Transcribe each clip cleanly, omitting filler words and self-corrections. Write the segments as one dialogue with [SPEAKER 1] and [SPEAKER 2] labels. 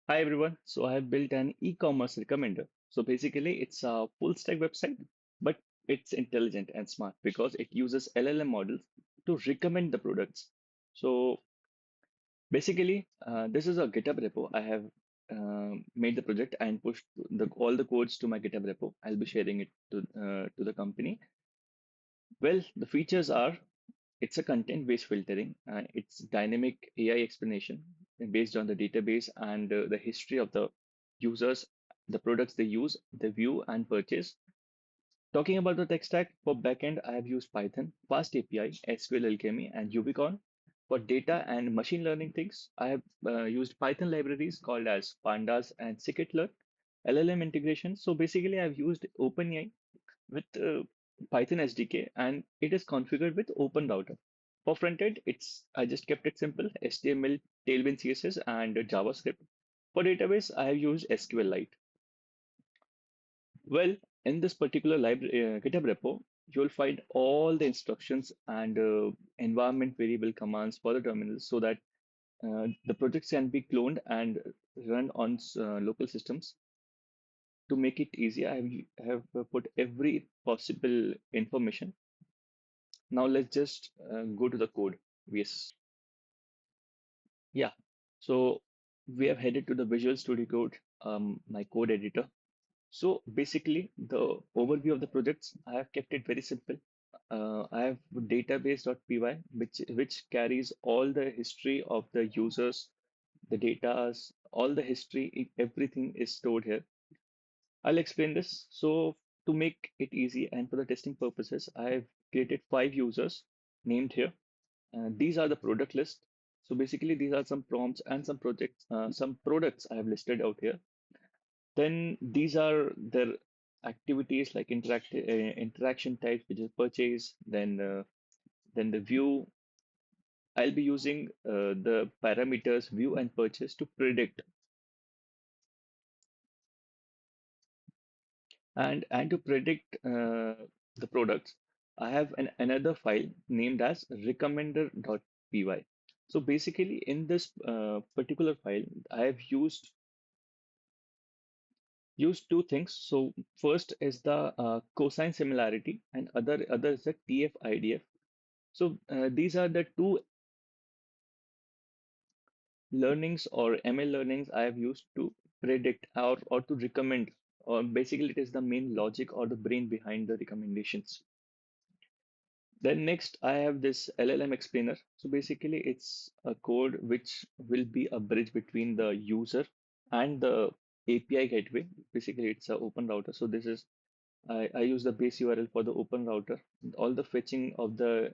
[SPEAKER 1] Hi everyone. So I have built an e-commerce recommender. So basically it's a full stack website, but it's intelligent and smart because it uses LLM models to recommend the products. So basically this is a GitHub repo. I have made the project and pushed all the codes to my GitHub repo. I'll be sharing it to the company. Well, the features are it's a content-based filtering. It's dynamic AI explanation based on the database and the history of the users, the products they use, they view and purchase. Talking about the tech stack, for backend, I have used Python, Fast API, SQL Alchemy, and Ubicon. For data and machine learning things, I have used Python libraries called as Pandas and Scikit-learn, LLM integration. So basically, I've used OpenAI with Python SDK, and it is configured with Open Router. For frontend, it's I just kept it simple: HTML, Tailwind CSS, and JavaScript. For database, I have used SQLite. Well, in this particular library GitHub repo, you'll find all the instructions and environment variable commands for the terminals so that the projects can be cloned and run on local systems. To make it easy, I have put every possible information. Now let's just go to the code. Yes. Yeah. So we have headed to the Visual Studio Code, my code editor. So basically, the overview of the projects, I have kept it very simple. I have database.py, which carries all the history of the users, the data, all the history, everything is stored here. I'll explain this. So to make it easy and for the testing purposes, I've created 5 users named here. These are the product list. So basically, these are some prompts and some products I have listed out here. Then these are their activities like interaction types, which is purchase. Then the view. I'll be using the parameters view and purchase to predict and to predict the products. I have another file named as recommender.py. So basically, in this particular file, I have used two things. So first is the cosine similarity, and other is the TF-IDF. So these are the two learnings or ML learnings I have used to predict or to recommend. Or basically, it is the main logic or the brain behind the recommendations. Then next, I have this LLM explainer. So basically, it's a code which will be a bridge between the user and the API gateway. Basically, it's an open router. So this is I use the base URL for the open router. All the fetching of the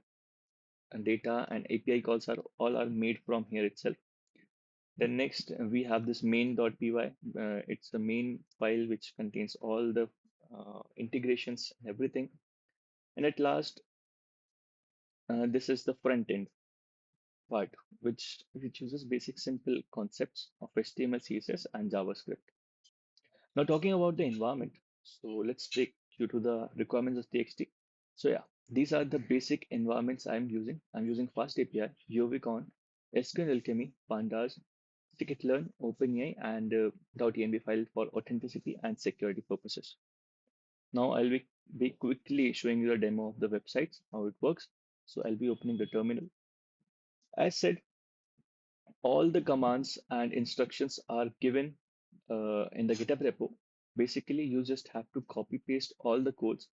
[SPEAKER 1] data and API calls are all are made from here itself. Then next we have this main.py. It's the main file which contains all the integrations and everything. And at last, this is the front end part, which uses basic simple concepts of HTML, CSS, and JavaScript. Now talking about the environment, so let's take you to the requirements of TXT. So yeah, these are the basic environments I'm using. I'm using Fast API, Ubicon, SQL Alchemy, Pandas, Scikit-learn, OpenAI, and .env file for authenticity and security purposes. Now be quickly showing you a demo of the websites, how it works. So I'll be opening the terminal. As said, all the commands and instructions are given in the GitHub repo. Basically, you just have to copy paste all the codes.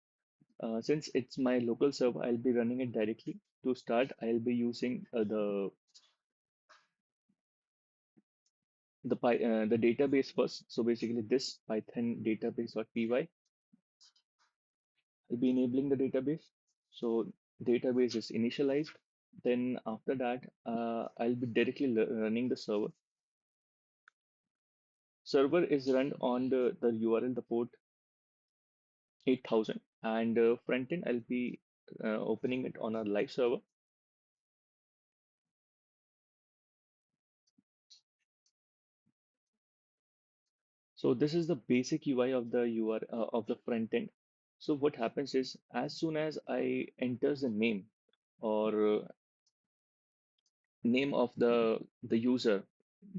[SPEAKER 1] Since it's my local server, I'll be running it directly. To start, I'll be using the database first. So basically, this Python database.py. I'll be enabling the database. So database is initialized. Then after that, I'll be directly running the server. Server is run on the URL, the port 8000, and frontend I'll be opening it on a live server. So this is the basic UI of the of the front end. So what happens is as soon as I enters the name or name of the user,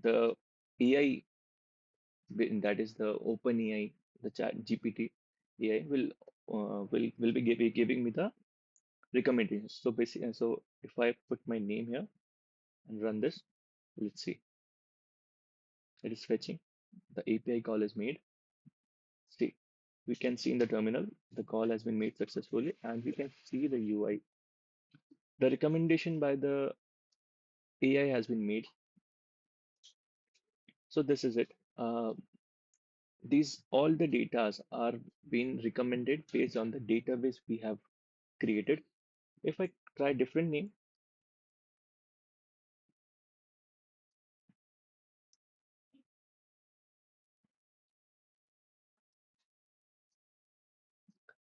[SPEAKER 1] the AI that is the OpenAI, the Chat GPT AI will be giving me the recommendations. So basically, so if I put my name here and run this, let's see, it is fetching. The API call is made. See, we can see in the terminal the call has been made successfully, and we can see the UI. The recommendation by the AI has been made. So this is it. These all the datas are being recommended based on the database we have created. If I try different name,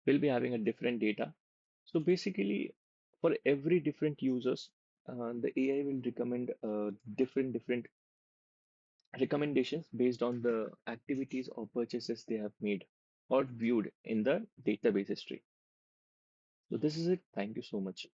[SPEAKER 1] we'll be having a different data. So basically, for every different users, the AI will recommend different recommendations based on the activities or purchases they have made or viewed in the database history. So this is it. Thank you so much.